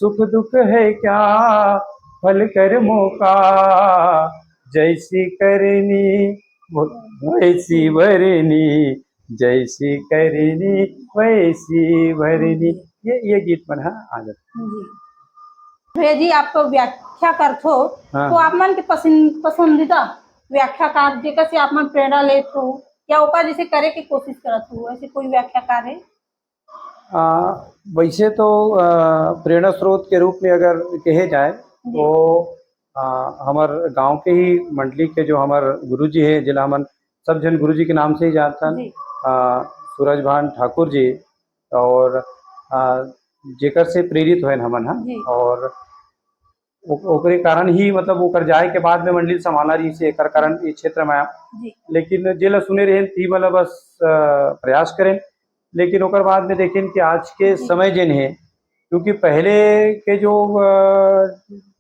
सुख दुख है क्या फल कर्मों का, जैसी करनी वैसी भरनी, जैसी करनी वैसी भरनी। ये गीत बना आ जाता। जी भैया जी, आप तो व्याख्या करते हो, हाँ तो आप मन के पसंदीदा व्याख्याकार जेकर से आप मन प्रेरणा लेते हो या ओका जैसे करे की कोशिश करत हो, ऐसे कोई व्याख्याकार है? आ, वैसे तो प्रेरणा स्रोत के रूप में अगर कहे जाए जी तो हमार गांव के ही मंडली के जो हमार गुरुजी है जिला हमन सब जन गुरुजी के नाम से ही जानतन, जी सूरज भान ठाकुर जी, और जेकर से प्रेरित हुए हमन हा। जी और ओकरे कारण ही मतलब ओकर जाए के बाद में मंडली संभाला रही से एकर कारण इस क्षेत्र में आया। जी लेकिन जेला सुने रहे ती वाला बस प्रयास करें। लेकिन ओकर बाद में देखें कि आज के जी समय जिन है, क्योंकि पहले के जो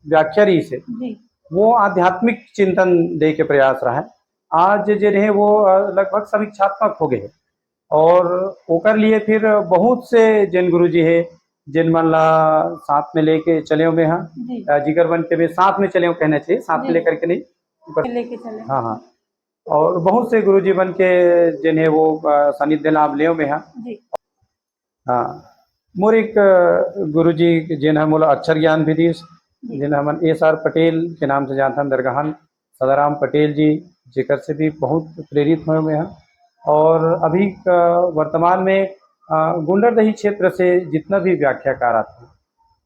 व्याख्या रही से जी वो आध्यात्मिक चिंतन दे के प्रयास रहा है। आज जिन है वो लगभग समीक्षात्मक हो गए। और ओकर लिए फिर बहुत से जैन गुरु जी है जिन मन ला साथ में लेके चले हुए हैं, जी जिगर बन के भी साथ में चले हो कहना चाहिए, साथ में जी लेकर के नहीं। लेके चले। हाँ हाँ। और बहुत से गुरु जी बन के जिन्हें वो सानिध्य लाभ ले हुए हैं। जी हाँ, मोर एक गुरु जी जिन्हें मोला अक्षर ज्ञान भी दी, जी जिन्हें हमन एस.आर. पटेल के नाम से जानते हैं, दरगाहन सदाराम पटेल जी जेकर से भी बहुत प्रेरित हुए हुए हैं। और अभी वर्तमान में गुंडरदही क्षेत्र से जितना भी व्याख्याकार आते हैं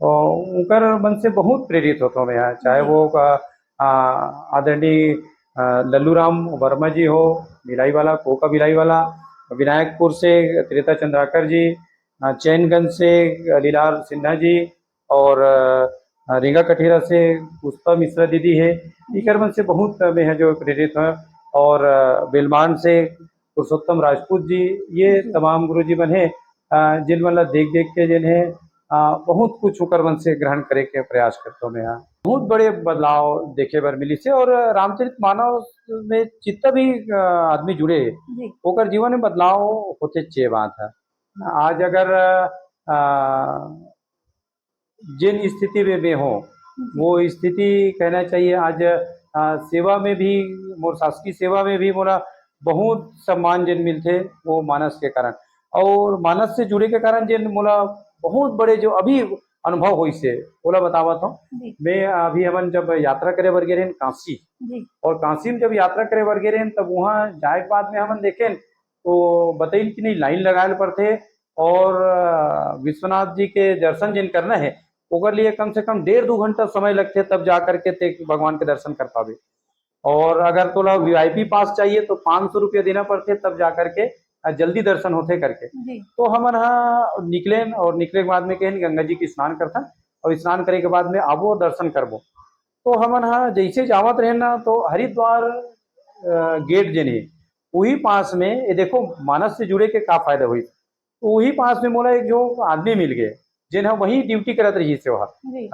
और उनकर मन से बहुत प्रेरित होता हूँ मैं यहाँ, चाहे जी वो आदरणीय लल्लू राम वर्मा जी हो भिलाई वाला, कोका भिलाई वाला, विनायकपुर से त्रेता चंद्राकर जी, चैनगंज से लीलार सिन्हा जी, और रीगा कठेरा से पुष्पा मिश्रा दीदी है। इकर मन से बहुत में है जो प्रेरित है। और बेलमान से पुरुषोत्तम राजपूत जी, ये तमाम गुरु जी बने जिन मतलब देख देख के जिन्हें बहुत कुछ होकर मन से ग्रहण करे के प्रयास करते में यहाँ बहुत बड़े बदलाव देखे बर मिली से। और रामचरित मानस में जितना भी आदमी जुड़े जी ओकर जीवन में बदलाव होते चे बात है। आज अगर जिन स्थिति में हो वो स्थिति कहना चाहिए आज सेवा में भी मोर शासकीय सेवा में भी मोला बहुत सम्मान जिन मिलते वो मानस के कारण और मानस से जुड़े के कारण जिन मोला बहुत बड़े जो अभी अनुभव हुई से ओला बतावत हूँ। जी मैं अभी हमन जब यात्रा करे बर गे रहे काशी जी और काशी में जब यात्रा करे बर गे रहे तब वहाँ जाए के बाद में हमन देखें तो बताइन कि नहीं लाइन लगाए पड़ते और विश्वनाथ जी के दर्शन जिन करना है ओकर लिए कम से कम 1.5-2 घंटा समय लगते तब जा करके ते भगवान के दर्शन कर पावे। और अगर तोला वीआईपी पास चाहिए तो 500 रुपया देना पड़ते तब जा करके जल्दी दर्शन होते करके। जी तो हमन हाँ निकले और निकले के बाद में कहें गंगा जी की स्नान करता और स्नान करे के बाद में आबो दर्शन करबो। तो हमन हाँ जैसे जावत रहे ना तो हरिद्वार गेट जिन है वही पास में ये देखो मानस से जुड़े के का फायदा हुई। तो वही पास में मोला एक जो आदमी मिल गए जिन वही ड्यूटी करत रही से वहाँ जी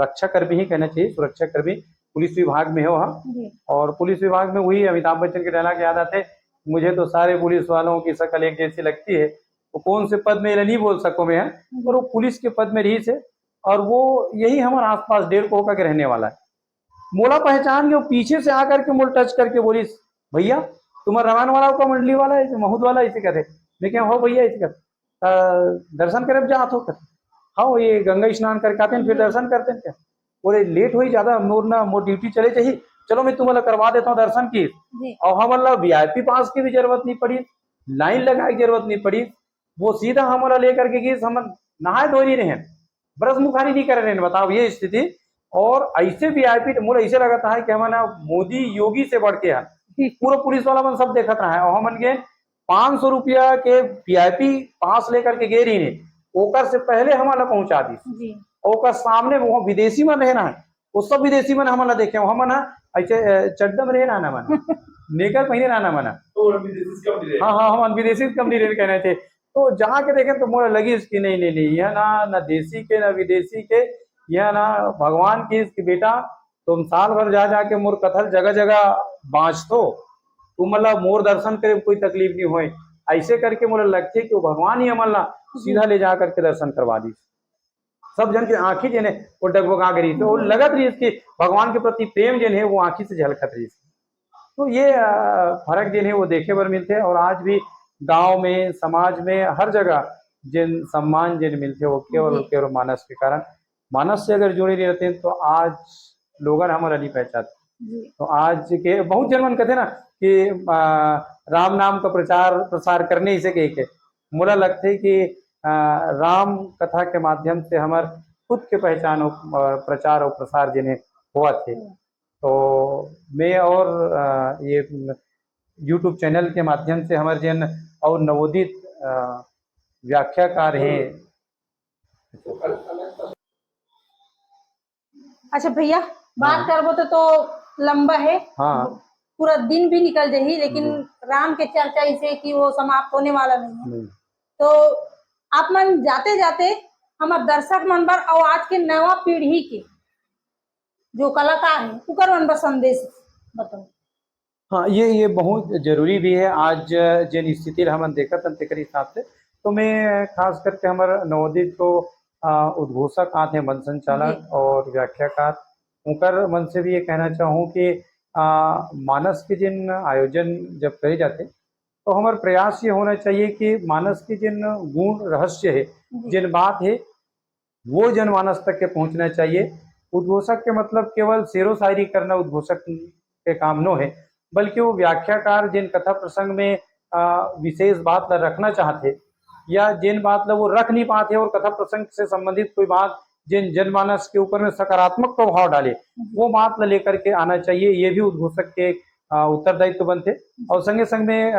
रक्षा कर्मी ही कहना चाहिए, सुरक्षा कर्मी पुलिस विभाग में है वहाँ। जी और पुलिस विभाग में वही अमिताभ बच्चन के डायलॉग याद आते, मुझे तो सारे पुलिस वालों की शक्ल एक जैसी लगती है, तो कौन से पद में ये नहीं बोल सको मैं, पर वो पुलिस के पद में रही से और वो यही हमारे आसपास 1.5 कोह का रहने वाला है। मोला पहचान के वो पीछे से आकर के मोल टच करके बोली भैया तुम्हारा रवान वाला का मंडली वाला है महूद वाला ऐसे कहते। मैं क्या हो भैया ऐसे कहते दर्शन करे जात हो कहते हाँ ये गंगा स्नान करके आते हैं फिर दर्शन करते हैं क्या बोले लेट हुई ज्यादा मोर ना मोर ड्यूटी चले चाहिए चलो मैं तुम्हें करवा देता हूँ दर्शन की। जी और हमारा वीआईपी पास की भी जरूरत नहीं पड़ी, लाइन लगाने की जरूरत नहीं पड़ी, वो सीधा हमारा लेकर के गई हम नहाए धो नहीं रहे ब्रश मुखारी नहीं कर रहे हैं। बताओ ये स्थिति। और ऐसे वीआईपी मुझे ऐसे लगता है कि हमारा मोदी योगी से बढ़ के है पूरा पुलिस वाला मन सब देखत रहा है और हमन के 500 रुपया के वीआईपी पास लेकर के गे रही ने ओकर से पहले हमारा पहुंचा दी जी ओकर सामने वो विदेशी मन रहना है वो सब विदेशी मन हमारा देखे हमन ऐसे चड्डम रहे ना मन नेकर पहने ना मन हाँ हाँ हम विदेशी कंपनी रेट कहना थे। तो जहाँ के देखें तो मोला लगी इसकी नहीं नहीं नहीं यह ना देसी के ना विदेशी के यह ना भगवान की इसकी बेटा तुम साल भर जा जाके मोर कथल जगह जगह बाँच तो तुम मतलब मोर दर्शन करे कोई तकलीफ नहीं होए ऐसे करके मोला लगते कि वो भगवान ही हमला सीधा ले जा करके दर्शन करवा दी। सब जन की आंखें जिन्हें वो डगबगा गई तो वो लगत रही इसकी भगवान के प्रति प्रेम जिन है वो आंखी से झलकत रही। तो ये फर्क जिन है वो देखे बर मिलते हैं। और आज भी गांव में समाज में हर जगह जिन सम्मान जिन मिलते वो केवल केवल मानस के कारण। मानस से अगर जुड़े नहीं रहते तो आज लोगन हमारा नहीं पहचानते। तो आज के बहुत जन मन कहते ना कि राम नाम का प्रचार प्रसार करने ही से कह के मुझे लगते कि राम कथा के माध्यम से हमार खुद के पहचान और प्रचार और प्रसार जिन्हें हुआ थे। तो मैं और ये YouTube चैनल के माध्यम से हमारे जन और नवोदित व्याख्याकार हैं। अच्छा भैया बात करबो तो लंबा है हाँ पूरा दिन भी निकल जाही लेकिन राम के चर्चा इसे कि वो समाप्त होने वाला नहीं है। तो आप मन जाते जाते हमारे दर्शक मन पर और आज के नवा पीढ़ी के जो कलाकार हैं उकर मन पर संदेश बताओ। हाँ ये बहुत जरूरी भी है आज जिन स्थिति हम देखा तेकर हिसाब से। तो मैं खास करके हमारे नवोदित तो उद्घोषक आते हैं मन संचालक और व्याख्याकार उनकर मन से भी ये कहना चाहूँ कि मानस के जिन आयोजन जब करे जाते तो हमारा प्रयास ये होना चाहिए कि मानस के जिन गुण रहस्य है जिन बात है वो जनमानस तक के पहुंचना चाहिए। उद्घोषक के मतलब केवल शेरो शायरी करना उद्घोषक के काम न है बल्कि वो व्याख्याकार जिन कथा प्रसंग में विशेष बात ला रखना चाहते या जिन बात ला वो रख नहीं पाते और कथा प्रसंग से संबंधित कोई बात जिन जनमानस के ऊपर में सकारात्मक प्रभाव डाले वो बात ला लेकर के आना चाहिए। ये भी उद्घोषक के उत्तरदायित्व बनते और संगे संग में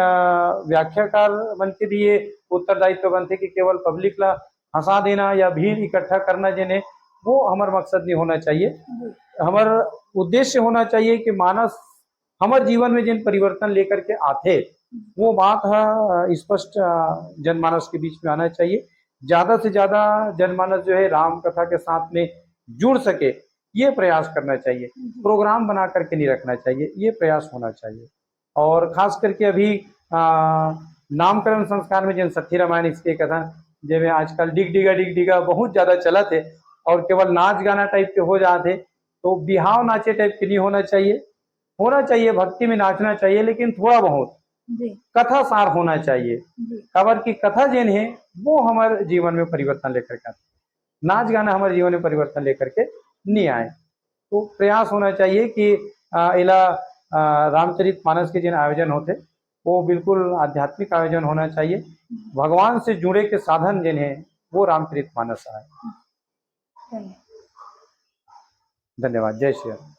व्याख्याकार बन के भी ये उत्तरदायित्व बनते कि केवल पब्लिक ला हंसा देना या भीड़ इकट्ठा करना जिन्हें वो हमारा मकसद नहीं होना चाहिए। हमारा उद्देश्य होना चाहिए कि मानस हमारे जीवन में जिन परिवर्तन लेकर के आते वो बात है स्पष्ट जनमानस के बीच में आना चाहिए। ज्यादा से ज्यादा जनमानस जो है राम कथा के साथ में जुड़ सके, ये प्रयास करना चाहिए। प्रोग्राम बना करके नहीं रखना चाहिए, ये प्रयास होना चाहिए। और खास करके अभी नामकरण संस्कार में जिन सठी रामायण इसके कथा जिसमें आजकल डिग डिगा बहुत ज्यादा चला थे और केवल नाच गाना टाइप के हो जाते, तो बिहाव नाचे टाइप के नहीं होना चाहिए। होना चाहिए, भक्ति में नाचना चाहिए, लेकिन थोड़ा बहुत जी कथा सार होना चाहिए। जी खबर की कथा जिन है वो हमारे जीवन में परिवर्तन लेकर के आते, नाच गाना हमारे जीवन में परिवर्तन लेकर के नहीं आए। तो प्रयास होना चाहिए कि इला रामचरित मानस के जिन आयोजन होते वो बिल्कुल आध्यात्मिक आयोजन होना चाहिए। भगवान से जुड़े के साधन जिन है वो रामचरित मानस है। धन्यवाद। धन्यवाद। जय श्री राम।